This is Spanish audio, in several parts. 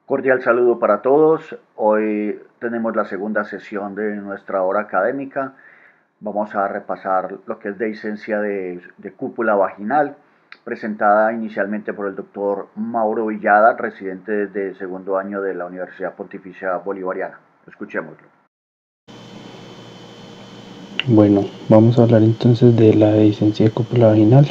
Cordial saludo para todos. Hoy tenemos la segunda sesión de nuestra hora académica. Vamos a repasar lo que es dehiscencia de cúpula vaginal, presentada inicialmente por el doctor Mauro Villada, residente de segundo año de la Universidad Pontificia Bolivariana. Escuchémoslo. Bueno, vamos a hablar entonces de la dehiscencia de cúpula vaginal.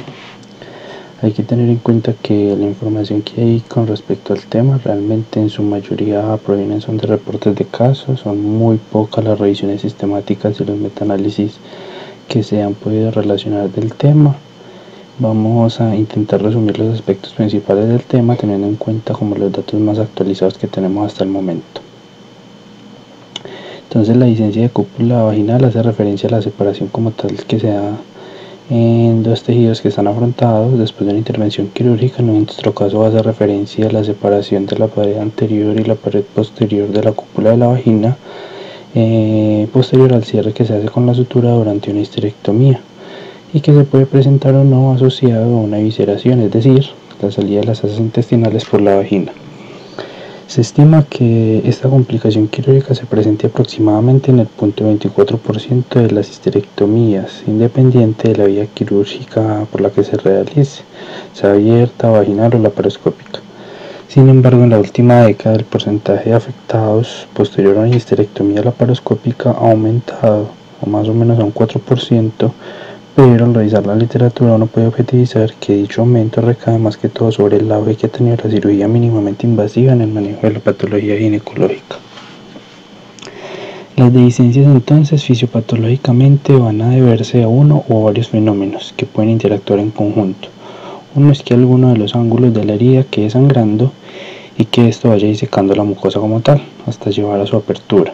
Hay que tener en cuenta que la información que hay con respecto al tema realmente en su mayoría provienen son de reportes de casos, son muy pocas las revisiones sistemáticas y los metaanálisis que se han podido relacionar del tema. Vamos a intentar resumir los aspectos principales del tema teniendo en cuenta como los datos más actualizados que tenemos hasta el momento. Entonces la dehiscencia de cúpula vaginal hace referencia a la separación como tal que se da en dos tejidos que están afrontados después de una intervención quirúrgica. En nuestro caso va a hacer referencia a la separación de la pared anterior y la pared posterior de la cúpula de la vagina, posterior al cierre que se hace con la sutura durante una histerectomía, y que se puede presentar o no asociado a una evisceración, es decir, la salida de las heces intestinales por la vagina. Se estima que esta complicación quirúrgica se presente aproximadamente en el 0.24% de las histerectomías, independiente de la vía quirúrgica por la que se realice, sea abierta, vaginal o laparoscópica. Sin embargo, en la última década el porcentaje de afectados posterior a una histerectomía laparoscópica ha aumentado, o más o menos a un 4%, pero al revisar la literatura uno puede objetivizar que dicho aumento recae más que todo sobre el auge que ha tenido la cirugía mínimamente invasiva en el manejo de la patología ginecológica. Las dehiscencias entonces fisiopatológicamente van a deberse a uno o varios fenómenos que pueden interactuar en conjunto. Uno es que alguno de los ángulos de la herida quede sangrando y que esto vaya disecando la mucosa como tal hasta llevar a su apertura,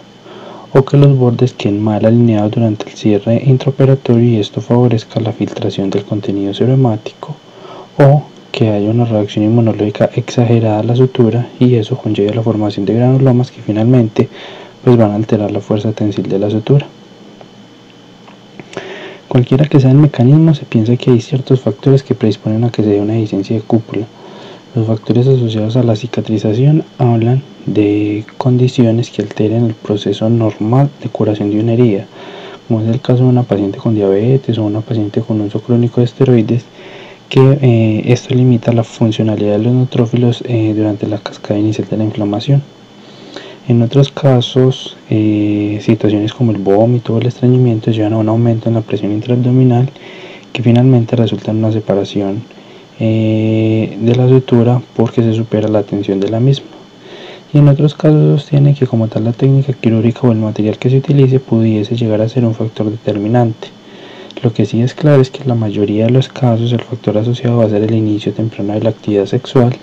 o que los bordes queden mal alineados durante el cierre intraoperatorio y esto favorezca la filtración del contenido serohemático, o que haya una reacción inmunológica exagerada a la sutura y eso conlleve a la formación de granulomas que finalmente van a alterar la fuerza tensil de la sutura. Cualquiera que sea el mecanismo, se piensa que hay ciertos factores que predisponen a que se dé una dehiscencia de cúpula. Los factores asociados a la cicatrización hablan de condiciones que alteren el proceso normal de curación de una herida, como es el caso de una paciente con diabetes o una paciente con uso crónico de esteroides, que esto limita la funcionalidad de los neutrófilos durante la cascada inicial de la inflamación. En otros casos, situaciones como el vómito o el estreñimiento llevan a un aumento en la presión intraabdominal que finalmente resulta en una separación de la sutura porque se supera la tensión de la misma. Y en otros casos sostiene que como tal la técnica quirúrgica o el material que se utilice pudiese llegar a ser un factor determinante. Lo que sí es claro es que en la mayoría de los casos el factor asociado va a ser el inicio temprano de la actividad sexual,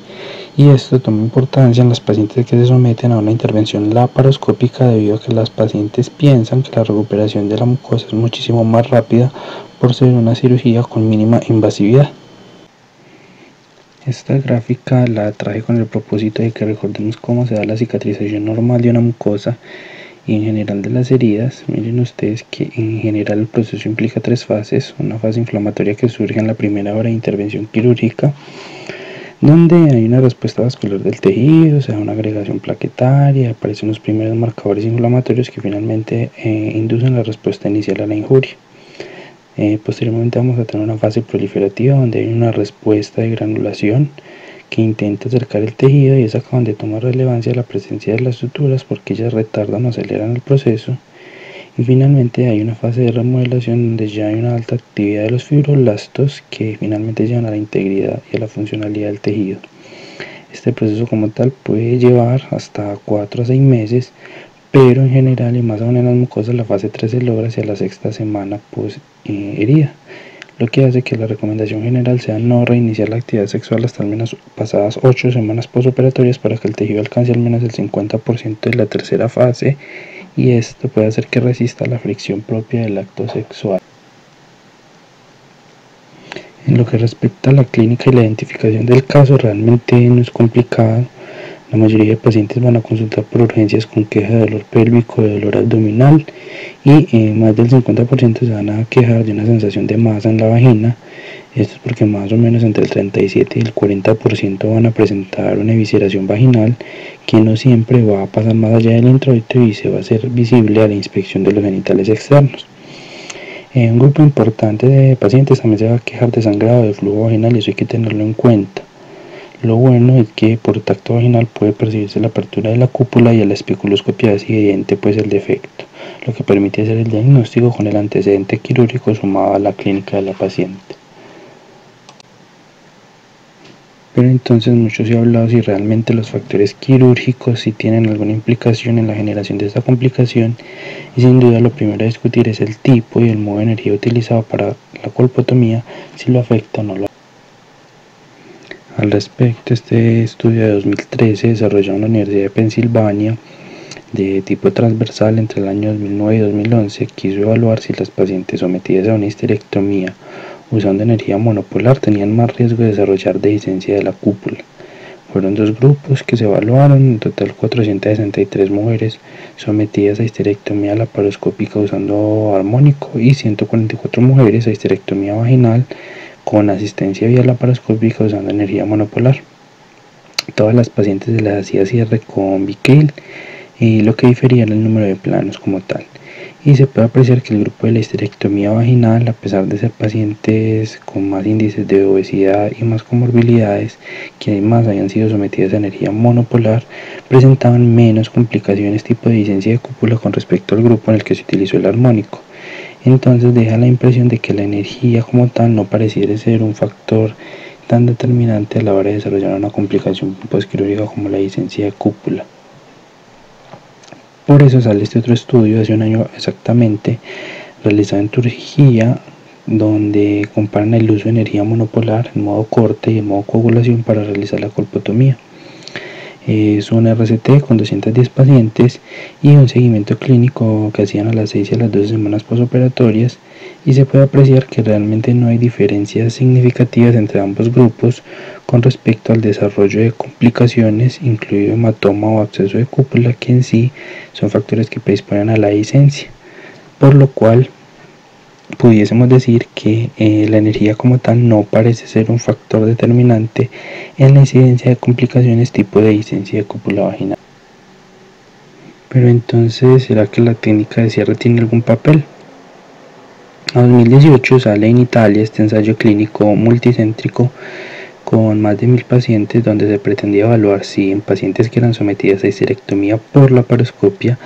y esto toma importancia en las pacientes que se someten a una intervención laparoscópica debido a que las pacientes piensan que la recuperación de la mucosa es muchísimo más rápida por ser una cirugía con mínima invasividad. Esta gráfica la traje con el propósito de que recordemos cómo se da la cicatrización normal de una mucosa y en general de las heridas. Miren ustedes que en general el proceso implica tres fases: una fase inflamatoria que surge en la primera hora de intervención quirúrgica, donde hay una respuesta vascular del tejido, o sea, una agregación plaquetaria, aparecen los primeros marcadores inflamatorios que finalmente inducen la respuesta inicial a la injuria. Posteriormente vamos a tener una fase proliferativa donde hay una respuesta de granulación que intenta acercar el tejido, y es acá donde toma relevancia la presencia de las suturas porque ellas retardan o aceleran el proceso. Y finalmente hay una fase de remodelación donde ya hay una alta actividad de los fibroblastos que finalmente llevan a la integridad y a la funcionalidad del tejido. Este proceso como tal puede llevar hasta 4 a 6 meses, pero en general y más aún en las mucosas la fase 3 se logra hacia la sexta semana post herida, lo que hace que la recomendación general sea no reiniciar la actividad sexual hasta al menos pasadas 8 semanas postoperatorias para que el tejido alcance al menos el 50% de la tercera fase, y esto puede hacer que resista la fricción propia del acto sexual. En lo que respecta a la clínica y la identificación del caso, realmente no es complicado. La mayoría de pacientes van a consultar por urgencias con queja de dolor pélvico, de dolor abdominal, y más del 50% se van a quejar de una sensación de masa en la vagina, Esto es porque más o menos entre el 37 y el 40% van a presentar una evisceración vaginal que no siempre va a pasar más allá del introito y se va a hacer visible a la inspección de los genitales externos. Un grupo importante de pacientes también se va a quejar de sangrado, de flujo vaginal, y eso hay que tenerlo en cuenta. Lo bueno es que por tacto vaginal puede percibirse la apertura de la cúpula y a la especuloscopia es evidente pues el defecto, lo que permite hacer el diagnóstico con el antecedente quirúrgico sumado a la clínica de la paciente. Pero entonces mucho se ha hablado si realmente los factores quirúrgicos si tienen alguna implicación en la generación de esta complicación, y sin duda lo primero a discutir es el tipo y el modo de energía utilizado para la colpotomía, si lo afecta o no lo afecta. Al respecto, este estudio de 2013 desarrollado en la Universidad de Pensilvania de tipo transversal entre el año 2009 y 2011 quiso evaluar si las pacientes sometidas a una histerectomía usando energía monopolar tenían más riesgo de desarrollar dehiscencia de la cúpula. Fueron dos grupos que se evaluaron, en total 463 mujeres sometidas a histerectomía laparoscópica usando armónico y 144 mujeres a histerectomía vaginal con asistencia vía laparoscópica usando energía monopolar. Todas las pacientes se les hacía cierre con Vicryl y lo que difería era el número de planos como tal. Y se puede apreciar que el grupo de la histerectomía vaginal, a pesar de ser pacientes con más índices de obesidad y más comorbilidades, que además habían sido sometidas a energía monopolar, presentaban menos complicaciones tipo de dehiscencia de cúpula con respecto al grupo en el que se utilizó el armónico. Entonces deja la impresión de que la energía como tal no pareciera ser un factor tan determinante a la hora de desarrollar una complicación postquirúrgica como la dehiscencia de cúpula. Por eso sale este otro estudio hace un año exactamente, realizado en Turquía, donde comparan el uso de energía monopolar en modo corte y en modo coagulación para realizar la colpotomía. Es un RCT con 210 pacientes y un seguimiento clínico que hacían a las 6 y a las 12 semanas posoperatorias, y se puede apreciar que realmente no hay diferencias significativas entre ambos grupos con respecto al desarrollo de complicaciones, incluido hematoma o absceso de cúpula, que en sí son factores que predisponen a la dehiscencia, por lo cual pudiésemos decir que la energía como tal no parece ser un factor determinante en la incidencia de complicaciones tipo de dehiscencia de cúpula vaginal. Pero entonces, ¿será que la técnica de cierre tiene algún papel? En 2018 sale en Italia este ensayo clínico multicéntrico con más de 1000 pacientes, donde se pretendía evaluar si en pacientes que eran sometidas a histerectomía por laparoscopia,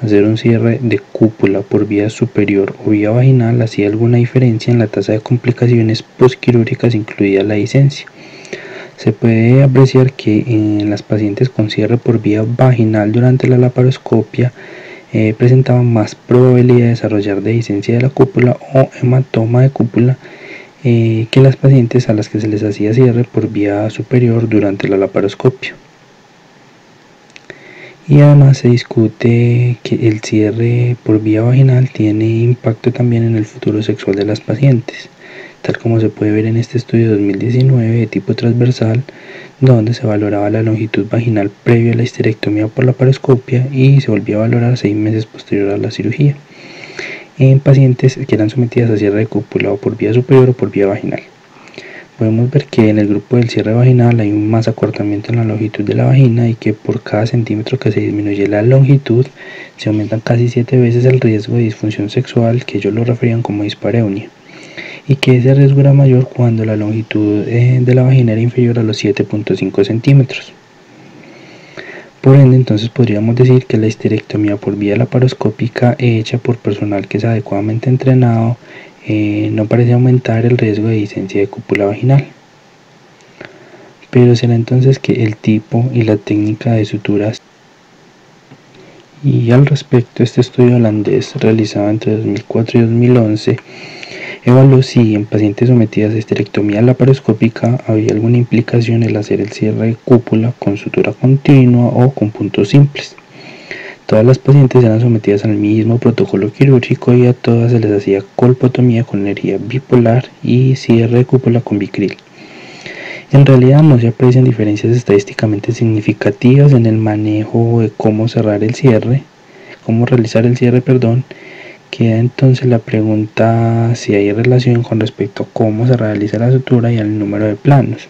hacer un cierre de cúpula por vía superior o vía vaginal hacía alguna diferencia en la tasa de complicaciones postquirúrgicas, incluida la dehiscencia. Se puede apreciar que en las pacientes con cierre por vía vaginal durante la laparoscopia presentaban más probabilidad de desarrollar dehiscencia de la cúpula o hematoma de cúpula que las pacientes a las que se les hacía cierre por vía superior durante la laparoscopia. Y además se discute que el cierre por vía vaginal tiene impacto también en el futuro sexual de las pacientes, tal como se puede ver en este estudio de 2019 de tipo transversal, donde se valoraba la longitud vaginal previa a la histerectomía por laparoscopia y se volvía a valorar 6 meses posterior a la cirugía, en pacientes que eran sometidas a cierre de cúpula o por vía superior o por vía vaginal. Podemos ver que en el grupo del cierre vaginal hay un más acortamiento en la longitud de la vagina, y que por cada centímetro que se disminuye la longitud se aumentan casi 7 veces el riesgo de disfunción sexual, que ellos lo referían como dispareunia, y que ese riesgo era mayor cuando la longitud de la vagina era inferior a los 7.5 centímetros. Por ende, entonces podríamos decir que la histerectomía por vía laparoscópica hecha por personal que es adecuadamente entrenado no parece aumentar el riesgo de dehiscencia de cúpula vaginal. Pero será entonces que el tipo y la técnica de suturas. Y al respecto, este estudio holandés realizado entre 2004 y 2011 evaluó si en pacientes sometidas a histerectomía laparoscópica había alguna implicación el hacer el cierre de cúpula con sutura continua o con puntos simples. Todas las pacientes eran sometidas al mismo protocolo quirúrgico y a todas se les hacía colpotomía con energía bipolar y cierre de cúpula con Vicryl. En realidad no se aprecian diferencias estadísticamente significativas en el manejo de cómo realizar el cierre, Queda entonces la pregunta si hay relación con respecto a cómo se realiza la sutura y al número de planos.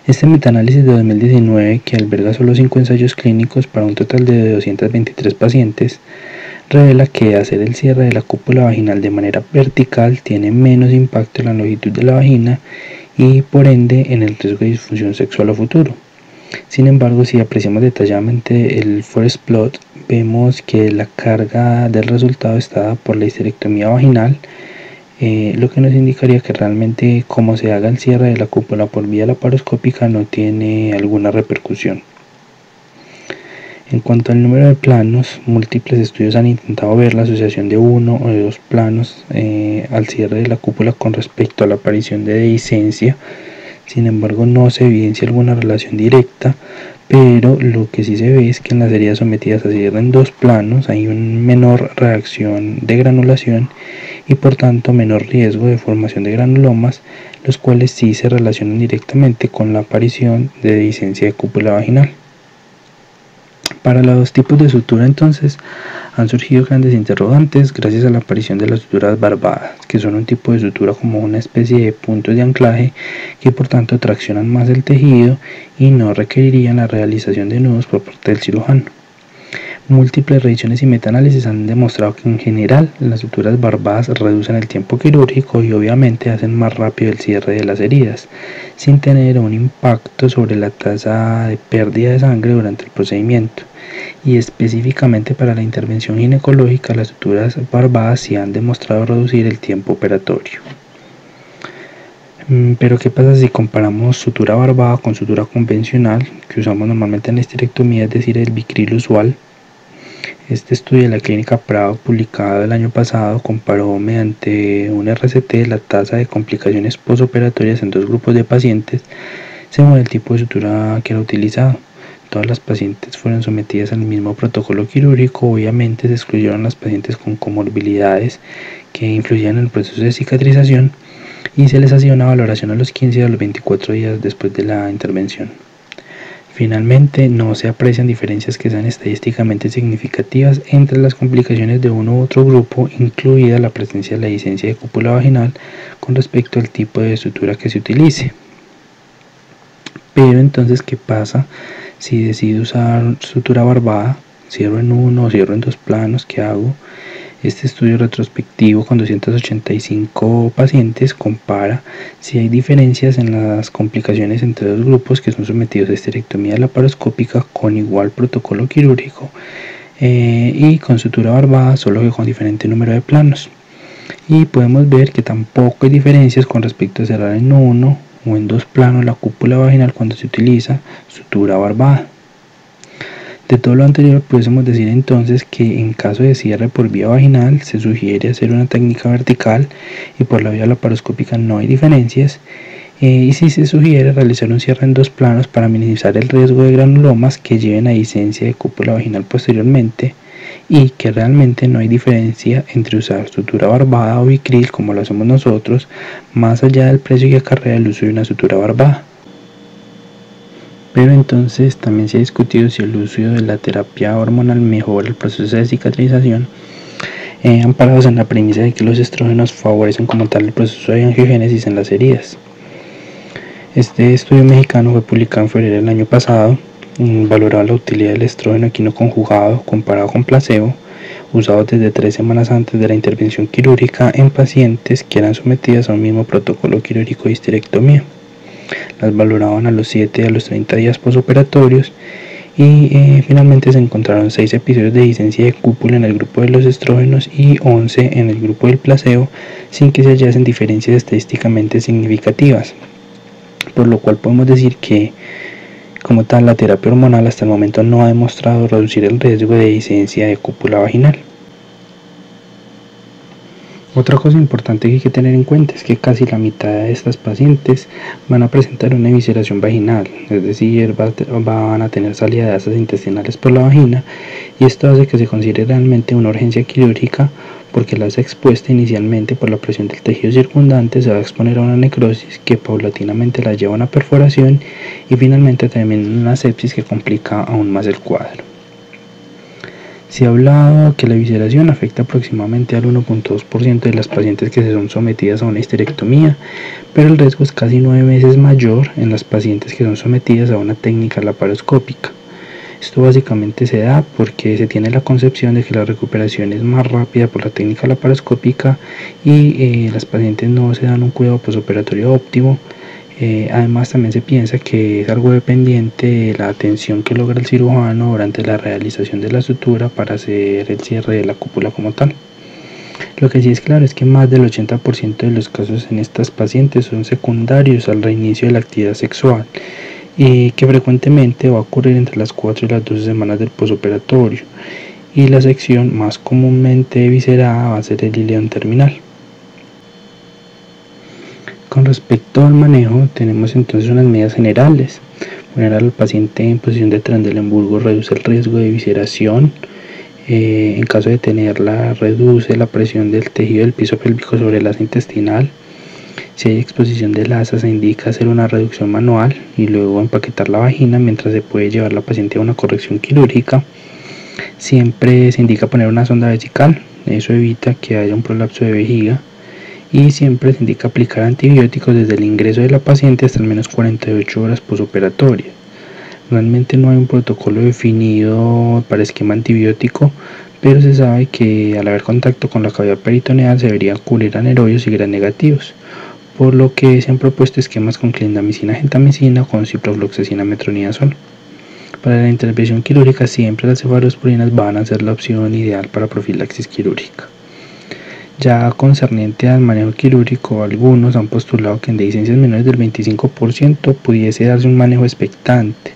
Este metaanálisis de 2019, que alberga solo 5 ensayos clínicos para un total de 223 pacientes, revela que hacer el cierre de la cúpula vaginal de manera vertical tiene menos impacto en la longitud de la vagina y por ende en el riesgo de disfunción sexual a futuro. Sin embargo, si apreciamos detalladamente el forest plot, vemos que la carga del resultado está dada por la histerectomía vaginal, lo que nos indicaría que realmente como se haga el cierre de la cúpula por vía laparoscópica no tiene alguna repercusión. En cuanto al número de planos, múltiples estudios han intentado ver la asociación de uno o de dos planos al cierre de la cúpula con respecto a la aparición de dehiscencia. Sin embargo, no se evidencia alguna relación directa, pero lo que sí se ve es que en las heridas sometidas a cierre en dos planos hay una menor reacción de granulación y por tanto menor riesgo de formación de granulomas, los cuales sí se relacionan directamente con la aparición de dehiscencia de cúpula vaginal. Para los dos tipos de sutura entonces han surgido grandes interrogantes gracias a la aparición de las suturas barbadas, que son un tipo de sutura como una especie de puntos de anclaje que por tanto traccionan más el tejido y no requerirían la realización de nudos por parte del cirujano. Múltiples revisiones y metaanálisis han demostrado que en general las suturas barbadas reducen el tiempo quirúrgico y obviamente hacen más rápido el cierre de las heridas, sin tener un impacto sobre la tasa de pérdida de sangre durante el procedimiento. Y específicamente para la intervención ginecológica, las suturas barbadas sí han demostrado reducir el tiempo operatorio. Pero ¿qué pasa si comparamos sutura barbada con sutura convencional que usamos normalmente en la histerectomía, es decir, el Vicryl usual? Este estudio de la clínica Prado, publicado el año pasado, comparó mediante un RCT la tasa de complicaciones postoperatorias en dos grupos de pacientes según el tipo de sutura que era utilizado. Todas las pacientes fueron sometidas al mismo protocolo quirúrgico. Obviamente se excluyeron las pacientes con comorbilidades que influían en el proceso de cicatrización y se les hacía una valoración a los 15 y a los 24 días después de la intervención. Finalmente, no se aprecian diferencias que sean estadísticamente significativas entre las complicaciones de uno u otro grupo, incluida la presencia de la dehiscencia de cúpula vaginal con respecto al tipo de sutura que se utilice. Pero entonces, ¿qué pasa si decido usar sutura barbada? Cierro en uno o cierro en dos planos, ¿qué hago? Este estudio retrospectivo con 285 pacientes compara si hay diferencias en las complicaciones entre dos grupos que son sometidos a histerectomía laparoscópica con igual protocolo quirúrgico y con sutura barbada, solo que con diferente número de planos. Y podemos ver que tampoco hay diferencias con respecto a cerrar en uno o en dos planos la cúpula vaginal cuando se utiliza sutura barbada. De todo lo anterior, podemos decir entonces que en caso de cierre por vía vaginal se sugiere hacer una técnica vertical y por la vía laparoscópica no hay diferencias, y si se sugiere realizar un cierre en dos planos para minimizar el riesgo de granulomas que lleven a dehiscencia de cúpula vaginal posteriormente, y que realmente no hay diferencia entre usar sutura barbada o Vicryl como lo hacemos nosotros, más allá del precio que acarrea el uso de una sutura barbada. Pero entonces también se ha discutido si el uso de la terapia hormonal mejora el proceso de cicatrización, amparados en la premisa de que los estrógenos favorecen como tal el proceso de angiogénesis en las heridas. Este estudio mexicano fue publicado en febrero del año pasado, valoraba la utilidad del estrógeno equino conjugado comparado con placebo, usado desde 3 semanas antes de la intervención quirúrgica en pacientes que eran sometidas a un mismo protocolo quirúrgico de histerectomía. Las valoraban a los 7 y a los 30 días posoperatorios y finalmente se encontraron 6 episodios de dehiscencia de cúpula en el grupo de los estrógenos y 11 en el grupo del placebo, sin que se hallasen diferencias estadísticamente significativas, por lo cual podemos decir que como tal la terapia hormonal hasta el momento no ha demostrado reducir el riesgo de dehiscencia de cúpula vaginal. Otra cosa importante que hay que tener en cuenta es que casi la mitad de estas pacientes van a presentar una evisceración vaginal, es decir, van a tener salida de asas intestinales por la vagina, y esto hace que se considere realmente una urgencia quirúrgica porque la asa expuesta inicialmente por la presión del tejido circundante se va a exponer a una necrosis que paulatinamente la lleva a una perforación y finalmente termina en una sepsis que complica aún más el cuadro. Se ha hablado que la evisceración afecta aproximadamente al 1.2% de las pacientes que se son sometidas a una histerectomía, pero el riesgo es casi 9 veces mayor en las pacientes que son sometidas a una técnica laparoscópica. Esto básicamente se da porque se tiene la concepción de que la recuperación es más rápida por la técnica laparoscópica y las pacientes no se dan un cuidado postoperatorio óptimo. Además también se piensa que es algo dependiente de la atención que logra el cirujano durante la realización de la sutura para hacer el cierre de la cúpula como tal. Lo que sí es claro es que más del 80% de los casos en estas pacientes son secundarios al reinicio de la actividad sexual y que frecuentemente va a ocurrir entre las 4 y las 12 semanas del posoperatorio, y la sección más comúnmente eviscerada va a ser el ileón terminal. Con respecto al manejo, tenemos entonces unas medidas generales. Poner al paciente en posición de Trendelenburgo reduce el riesgo de evisceración. En caso de tenerla, reduce la presión del tejido del piso pélvico sobre el asa intestinal. Si hay exposición del asa, se indica hacer una reducción manual y luego empaquetar la vagina mientras se puede llevar la paciente a una corrección quirúrgica. Siempre se indica poner una sonda vesical, eso evita que haya un prolapso de vejiga. Y siempre se indica aplicar antibióticos desde el ingreso de la paciente hasta al menos 48 horas posoperatorias. Realmente no hay un protocolo definido para esquema antibiótico, pero se sabe que al haber contacto con la cavidad peritoneal se deberían cubrir anaerobios y gram negativos, por lo que se han propuesto esquemas con clindamicina, gentamicina o con ciprofloxacina, metronidazol. Para la intervención quirúrgica siempre las cefalosporinas van a ser la opción ideal para profilaxis quirúrgica. Ya concerniente al manejo quirúrgico, algunos han postulado que en dehiscencias menores del 25% pudiese darse un manejo expectante.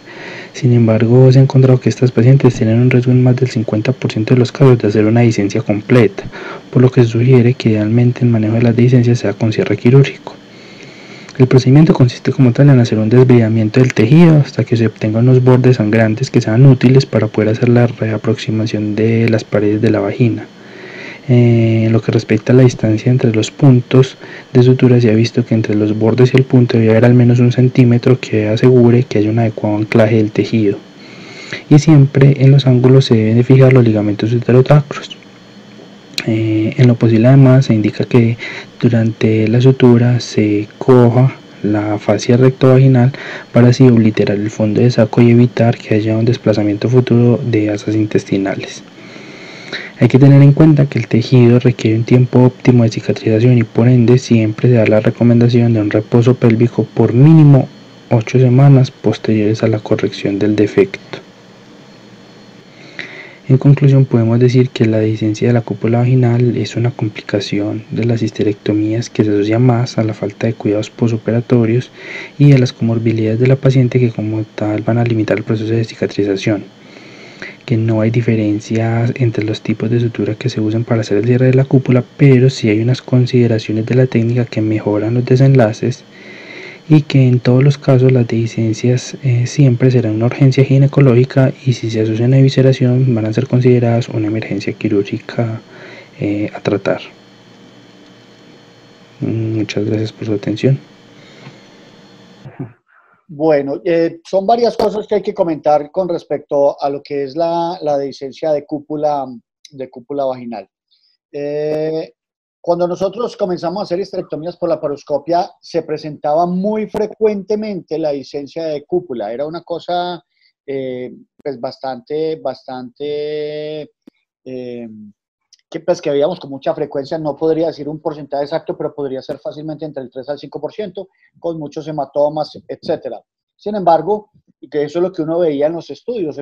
Sin embargo, se ha encontrado que estas pacientes tienen un riesgo en más del 50% de los casos de hacer una dehiscencia completa, por lo que se sugiere que idealmente el manejo de las dehiscencias sea con cierre quirúrgico. El procedimiento consiste como tal en hacer un desviamiento del tejido hasta que se obtengan unos bordes sangrantes que sean útiles para poder hacer la reaproximación de las paredes de la vagina. En lo que respecta a la distancia entre los puntos de sutura, se ha visto que entre los bordes y el punto debe haber al menos 1 centímetro que asegure que haya un adecuado anclaje del tejido. Y siempre en los ángulos se deben de fijar los ligamentos uterosacros. En lo posible además se indica que durante la sutura se coja la fascia rectovaginal para así obliterar el fondo de saco y evitar que haya un desplazamiento futuro de asas intestinales. Hay que tener en cuenta que el tejido requiere un tiempo óptimo de cicatrización y por ende siempre se da la recomendación de un reposo pélvico por mínimo 8 semanas posteriores a la corrección del defecto. En conclusión, podemos decir que la dehiscencia de la cúpula vaginal es una complicación de las histerectomías que se asocia más a la falta de cuidados posoperatorios y a las comorbilidades de la paciente que como tal van a limitar el proceso de cicatrización. Que no hay diferencias entre los tipos de sutura que se usan para hacer el cierre de la cúpula, pero sí hay unas consideraciones de la técnica que mejoran los desenlaces y que en todos los casos las dehiscencias siempre serán una urgencia ginecológica y si se asocian a evisceración van a ser consideradas una emergencia quirúrgica a tratar. Muchas gracias por su atención. Bueno, son varias cosas que hay que comentar con respecto a lo que es la dehiscencia de cúpula vaginal. Cuando nosotros comenzamos a hacer histerectomías por laparoscopia, se presentaba muy frecuentemente la dehiscencia de cúpula. Era una cosa pues bastante que veíamos con mucha frecuencia. No podría decir un porcentaje exacto, pero podría ser fácilmente entre el 3 al 5%, con muchos hematomas, etcétera. Sin embargo, y que eso es lo que uno veía en los estudios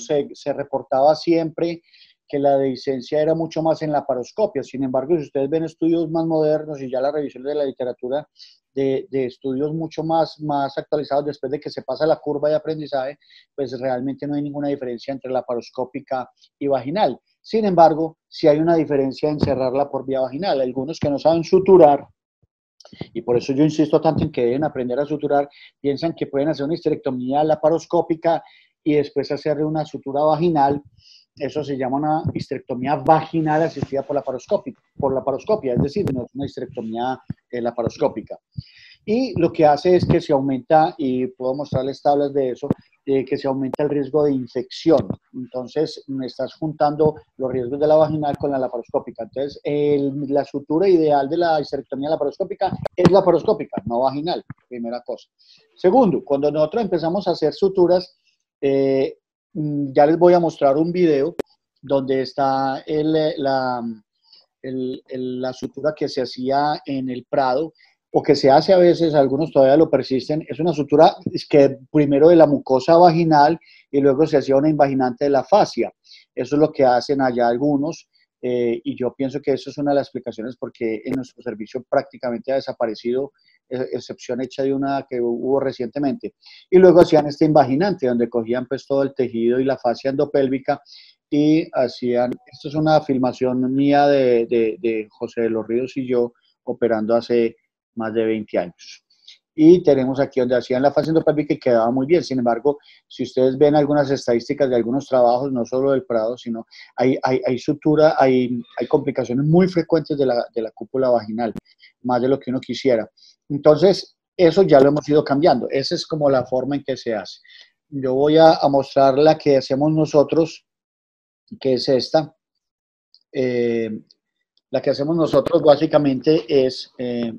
se reportaba siempre que la dehiscencia era mucho más en laparoscopia. Sin embargo, si ustedes ven estudios más modernos y ya la revisión de la literatura de estudios mucho más actualizados después de que se pasa la curva de aprendizaje, pues realmente no hay ninguna diferencia entre laparoscópica y vaginal. Sin embargo, sí hay una diferencia en cerrarla por vía vaginal. Algunos que no saben suturar, y por eso yo insisto tanto en que deben aprender a suturar, piensan que pueden hacer una histerectomía laparoscópica y después hacerle una sutura vaginal. Eso se llama una histerectomía vaginal asistida por laparoscopia, es decir, no es una histerectomía laparoscópica. Y lo que hace es que se aumenta, y puedo mostrarles tablas de eso, que se aumenta el riesgo de infección. Entonces, me estás juntando los riesgos de la vaginal con la laparoscópica. Entonces, la sutura ideal de la histerectomía laparoscópica es laparoscópica, no vaginal, primera cosa. Segundo, cuando nosotros empezamos a hacer suturas, ya les voy a mostrar un video donde está la sutura que se hacía en el Prado, o que se hace a veces, algunos todavía lo persisten. Es una sutura que primero de la mucosa vaginal y luego se hacía una invaginante de la fascia. Eso es lo que hacen allá algunos, y yo pienso que eso es una de las explicaciones porque en nuestro servicio prácticamente ha desaparecido, excepción hecha de una que hubo recientemente. Y luego hacían este invaginante, donde cogían pues todo el tejido y la fascia endopélvica y hacían, esto es una filmación mía de José de los Ríos y yo operando hace más de 20 años. Y tenemos aquí donde hacían la fascia endopélvica y quedaba muy bien. Sin embargo, si ustedes ven algunas estadísticas de algunos trabajos, no solo del Prado, sino hay sutura, hay complicaciones muy frecuentes de la cúpula vaginal, más de lo que uno quisiera. Entonces, eso ya lo hemos ido cambiando. Esa es como la forma en que se hace. Yo voy a mostrar la que hacemos nosotros, que es esta. La que hacemos nosotros básicamente es,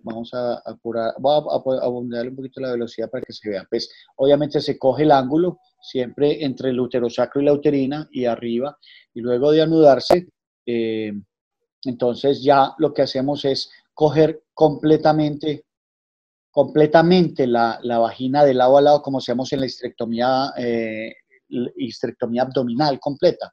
vamos a apurar, voy a darle un poquito la velocidad para que se vea. Pues obviamente se coge el ángulo siempre entre el uterosacro y la uterina y arriba, y luego de anudarse, entonces ya lo que hacemos es coger completamente la vagina de lado a lado, como hacemos en la histerectomía abdominal completa.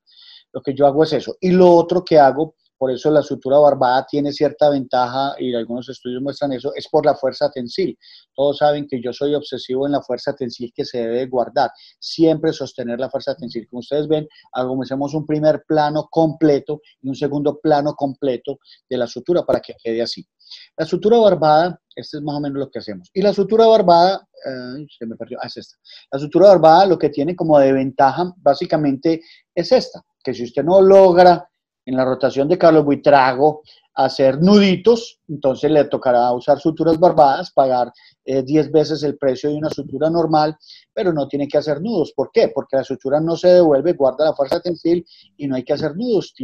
Lo que yo hago es eso. Y lo otro que hago, por eso la sutura barbada tiene cierta ventaja, y algunos estudios muestran eso, es por la fuerza tensil. Todos saben que yo soy obsesivo en la fuerza tensil que se debe guardar. Siempre sostener la fuerza tensil. Como ustedes ven, hacemos un primer plano completo y un segundo plano completo de la sutura para que quede así. La sutura barbada, este es más o menos lo que hacemos. Y la sutura barbada, se me perdió, es esta. La sutura barbada lo que tiene como de ventaja básicamente es esta, que si usted no logra en la rotación de Carlos Buitrago hacer nuditos, entonces le tocará usar suturas barbadas, pagar 10 veces el precio de una sutura normal, pero no tiene que hacer nudos. ¿Por qué? Porque la sutura no se devuelve, guarda la fuerza tensil y no hay que hacer nudos.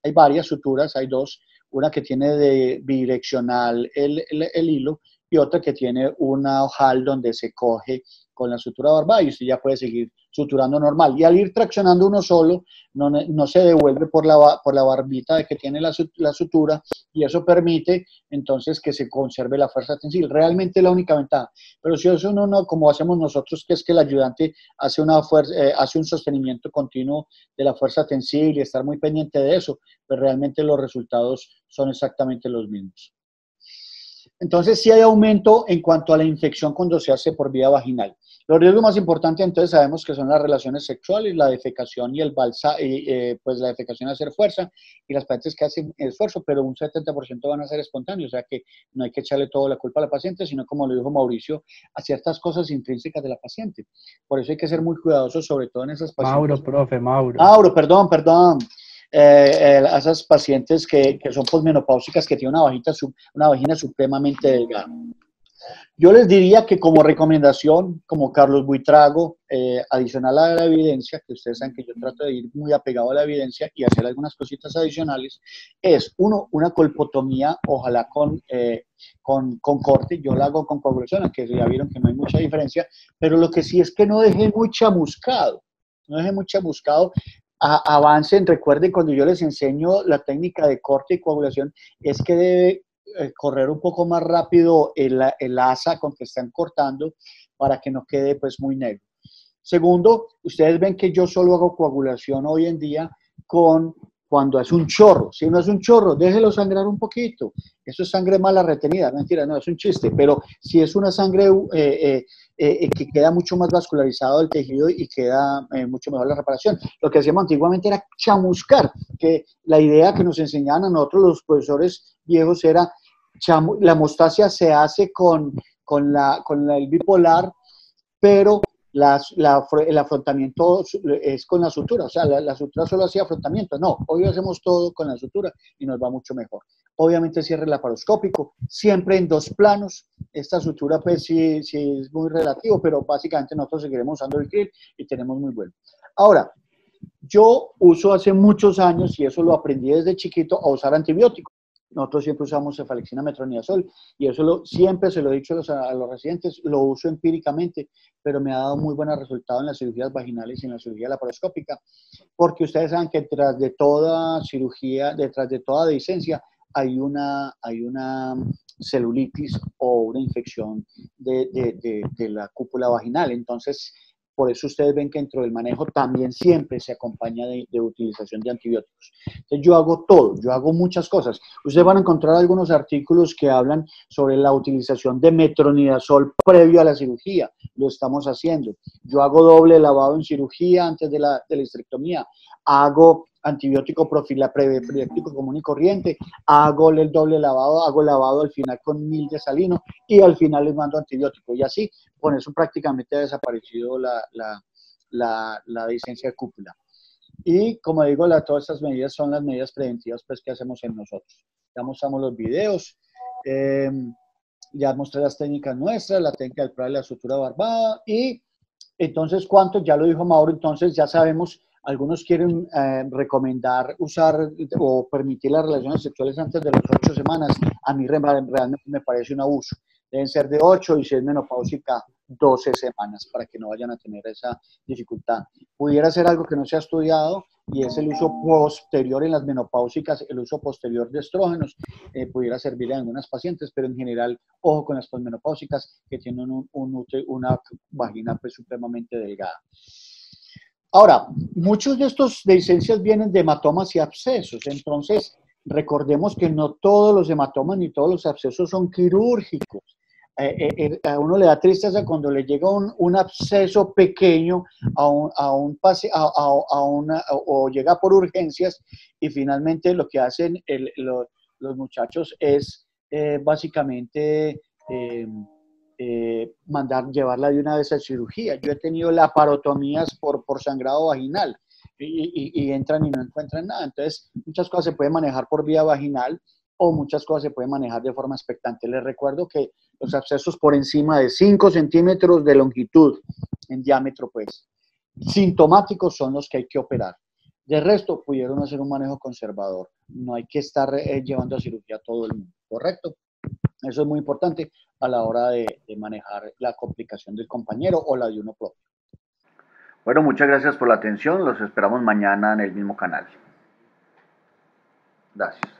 Hay varias suturas, hay dos, una que tiene de bidireccional el hilo y otra que tiene una ojal donde se coge con la sutura barbada y usted ya puede seguir suturando normal. Y al ir traccionando uno solo, no se devuelve por la barbita de que tiene la sutura, y eso permite entonces que se conserve la fuerza tensil. Realmente la única ventaja. Pero si eso no, como hacemos nosotros, que es que el ayudante hace un sostenimiento continuo de la fuerza tensil y estar muy pendiente de eso, pues realmente los resultados son exactamente los mismos. Entonces, sí hay aumento en cuanto a la infección cuando se hace por vía vaginal. Los riesgos más importantes, entonces, sabemos que son las relaciones sexuales, la defecación y pues la defecación a hacer fuerza, y las pacientes que hacen esfuerzo, pero un 70% van a ser espontáneos, o sea que no hay que echarle toda la culpa a la paciente, sino, como lo dijo Mauricio, a ciertas cosas intrínsecas de la paciente. Por eso hay que ser muy cuidadosos, sobre todo en esas pacientes. Mauro, perdón. A esas pacientes que son posmenopáusicas, que tienen una vagina supremamente delgada. Yo les diría que, como recomendación, como Carlos Buitrago, adicional a la evidencia, que ustedes saben que yo trato de ir muy apegado a la evidencia y hacer algunas cositas adicionales, es una colpotomía, ojalá con corte. Yo la hago con coagulación, aunque ya vieron que no hay mucha diferencia, pero lo que sí es que no deje muy chamuscado, avancen. Recuerden, cuando yo les enseño la técnica de corte y coagulación, es que debe correr un poco más rápido el asa con que están cortando para que no quede pues muy negro. Segundo, ustedes ven que yo solo hago coagulación hoy en día cuando es un chorro. Si no es un chorro, déjelo sangrar un poquito. Eso es sangre mala retenida, mentira, no, es un chiste. Pero si es una sangre que queda mucho más vascularizado el tejido y queda mucho mejor la reparación. Lo que hacíamos antiguamente era chamuscar, que la idea que nos enseñaban a nosotros los profesores viejos era, la hemostasia se hace con el bipolar, pero el afrontamiento es con la sutura, o sea, la sutura solo hacía afrontamiento, no, hoy hacemos todo con la sutura y nos va mucho mejor. Obviamente cierre laparoscópico, siempre en 2 planos, esta sutura pues sí es muy relativo, pero básicamente nosotros seguiremos usando el krill y tenemos muy bueno. Ahora, yo uso hace muchos años, y eso lo aprendí desde chiquito, a usar antibióticos. Nosotros siempre usamos cefalexina, metronidazol, y eso siempre se lo he dicho a los residentes, lo uso empíricamente, pero me ha dado muy buenos resultados en las cirugías vaginales y en la cirugía laparoscópica, porque ustedes saben que detrás de toda cirugía, detrás de toda dehiscencia, hay una celulitis o una infección de la cúpula vaginal. Entonces, por eso ustedes ven que dentro del manejo también siempre se acompaña de utilización de antibióticos. Entonces yo hago todo, yo hago muchas cosas. Ustedes van a encontrar algunos artículos que hablan sobre la utilización de metronidazol previo a la cirugía. Lo estamos haciendo. Yo hago doble lavado en cirugía antes de la histerectomía. Hago antibiótico profiláctico común y corriente. Hago el doble lavado, hago lavado al final con mil de salino y al final les mando antibiótico. Y así, con eso prácticamente ha desaparecido la dehiscencia de cúpula. Y como digo, todas estas medidas son las medidas preventivas pues, que hacemos en nosotros. Ya mostramos los videos, ya mostré las técnicas nuestras, la técnica del PRA y la sutura barbada. Y entonces, ¿cuánto? Ya lo dijo Mauro, entonces ya sabemos, algunos quieren recomendar usar o permitir las relaciones sexuales antes de las 8 semanas. A mí realmente me parece un abuso. Deben ser de 8 y si es menopáusica, 12 semanas para que no vayan a tener esa dificultad. Pudiera ser algo que no se ha estudiado y es el uso posterior en las menopáusicas, el uso posterior de estrógenos, pudiera servir a algunas pacientes, pero en general, ojo con las posmenopáusicas que tienen una vagina pues supremamente delgada. Ahora, muchos de estos dehiscencias vienen de hematomas y abscesos, entonces recordemos que no todos los hematomas ni todos los abscesos son quirúrgicos. A uno le da tristeza cuando le llega un absceso pequeño o llega por urgencias y finalmente lo que hacen los muchachos es básicamente llevarla de una vez a cirugía. Yo he tenido laparotomías por sangrado vaginal y entran y no encuentran nada. Entonces, muchas cosas se pueden manejar por vía vaginal o muchas cosas se pueden manejar de forma expectante. Les recuerdo que los abscesos por encima de 5 centímetros de longitud en diámetro, pues, sintomáticos son los que hay que operar. De resto, pudieron hacer un manejo conservador. No hay que estar llevando a cirugía a todo el mundo, ¿correcto? Eso es muy importante a la hora de manejar la complicación del compañero o la de uno propio. Bueno, muchas gracias por la atención. Los esperamos mañana en el mismo canal. Gracias.